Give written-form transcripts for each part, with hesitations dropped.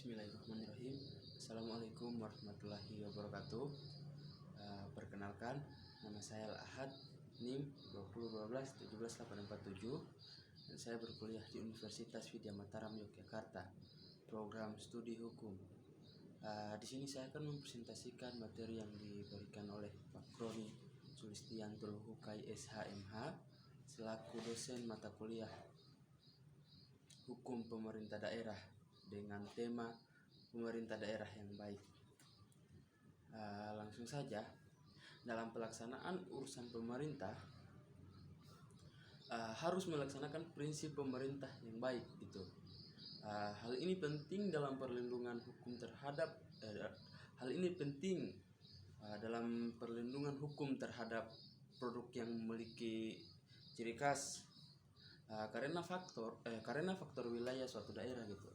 Bismillahirrahmanirrahim. Assalamualaikum warahmatullahi wabarakatuh. Perkenalkan, nama saya Al-Ahad, NIM 2012-17847, dan saya berkuliah di Universitas Widya Mataram Yogyakarta, program studi hukum. Di sini saya akan mempresentasikan materi yang diberikan oleh Pak Kroni Sulistiantul Hukai SHMH selaku dosen mata kuliah Hukum Pemerintah Daerah dengan tema pemerintah daerah yang baik. Langsung saja, dalam pelaksanaan urusan pemerintah harus melaksanakan prinsip pemerintah yang baik gitu. Hal ini penting dalam perlindungan hukum terhadap dalam perlindungan hukum terhadap produk yang memiliki ciri khas karena faktor wilayah suatu daerah gitu.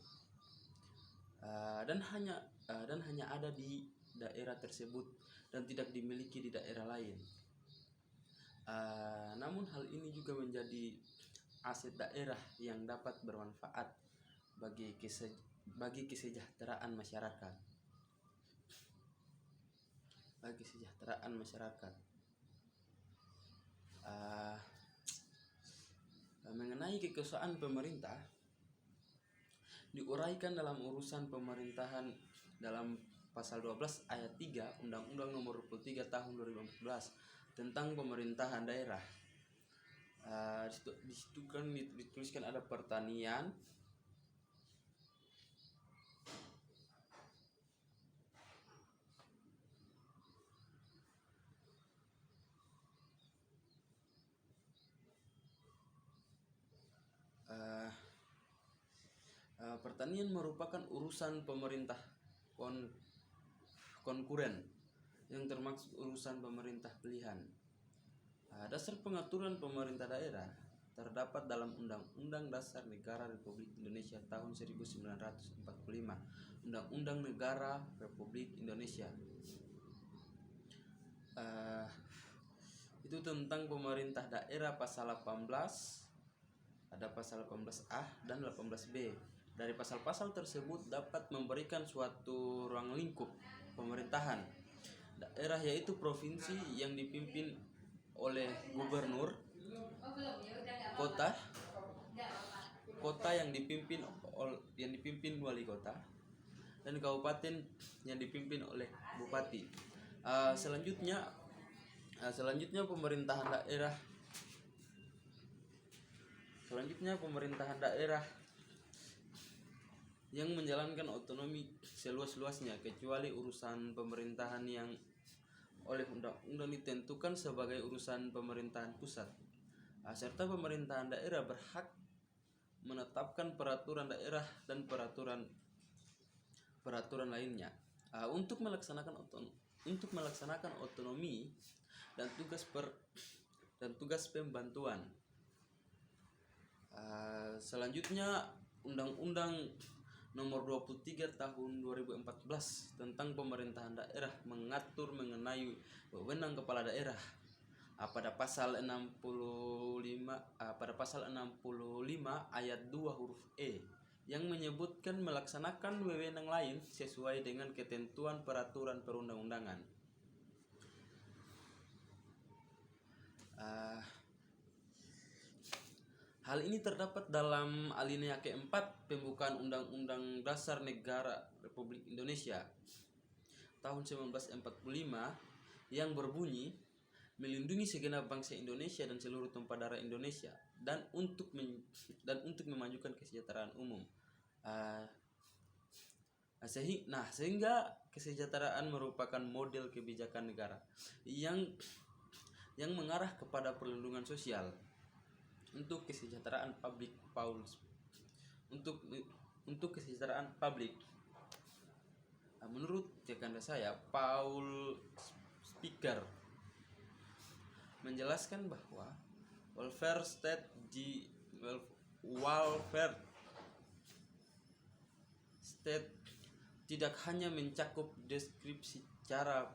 Dan hanya ada di daerah tersebut dan tidak dimiliki di daerah lain. Namun hal ini juga menjadi aset daerah yang dapat bermanfaat bagi kesejahteraan masyarakat. Mengenai kekuasaan pemerintah diuraikan dalam urusan pemerintahan dalam pasal 12 ayat 3 Undang-Undang Nomor 23 Tahun 2014 tentang pemerintahan daerah. Di situ kan dituliskan ada pertanian, pertanian merupakan urusan pemerintah konkuren yang termasuk urusan pemerintah pilihan. Dasar pengaturan pemerintah daerah terdapat dalam Undang-Undang Dasar Negara Republik Indonesia tahun 1945, Undang-Undang Negara Republik Indonesia. Itu tentang pemerintah daerah pasal 18, ada pasal 18A dan 18B. Dari pasal-pasal tersebut dapat memberikan suatu ruang lingkup pemerintahan daerah, yaitu provinsi yang dipimpin oleh gubernur, kota yang dipimpin wali kota, dan kabupaten yang dipimpin oleh bupati. Selanjutnya pemerintahan daerah yang menjalankan otonomi seluas-luasnya kecuali urusan pemerintahan yang oleh undang-undang ditentukan sebagai urusan pemerintahan pusat, serta pemerintahan daerah berhak menetapkan peraturan daerah dan peraturan lainnya untuk melaksanakan otonomi dan tugas pembantuan. Selanjutnya Undang-Undang Nomor 23 Tahun 2014 tentang pemerintahan daerah mengatur mengenai wewenang kepala daerah pada pasal 65 ayat 2 huruf E yang menyebutkan melaksanakan wewenang lain sesuai dengan ketentuan peraturan perundang-undangan. Hal ini terdapat dalam alinea keempat pembukaan Undang-Undang Dasar Negara Republik Indonesia tahun 1945 yang berbunyi melindungi segenap bangsa Indonesia dan seluruh tumpah darah Indonesia dan untuk memajukan kesejahteraan umum. Sehingga kesejahteraan merupakan model kebijakan negara yang mengarah kepada perlindungan sosial untuk kesejahteraan publik. Menurut rekan saya, Paul Speaker menjelaskan bahwa welfare state tidak hanya mencakup deskripsi cara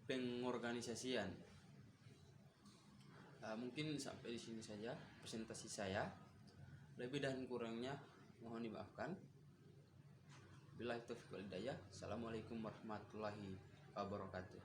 pengorganisasian. Mungkin sampai di sini saja presentasi saya. Lebih dan kurangnya mohon dimaafkan. Billahi taufiq wal hidayah. Assalamualaikum warahmatullahi wabarakatuh.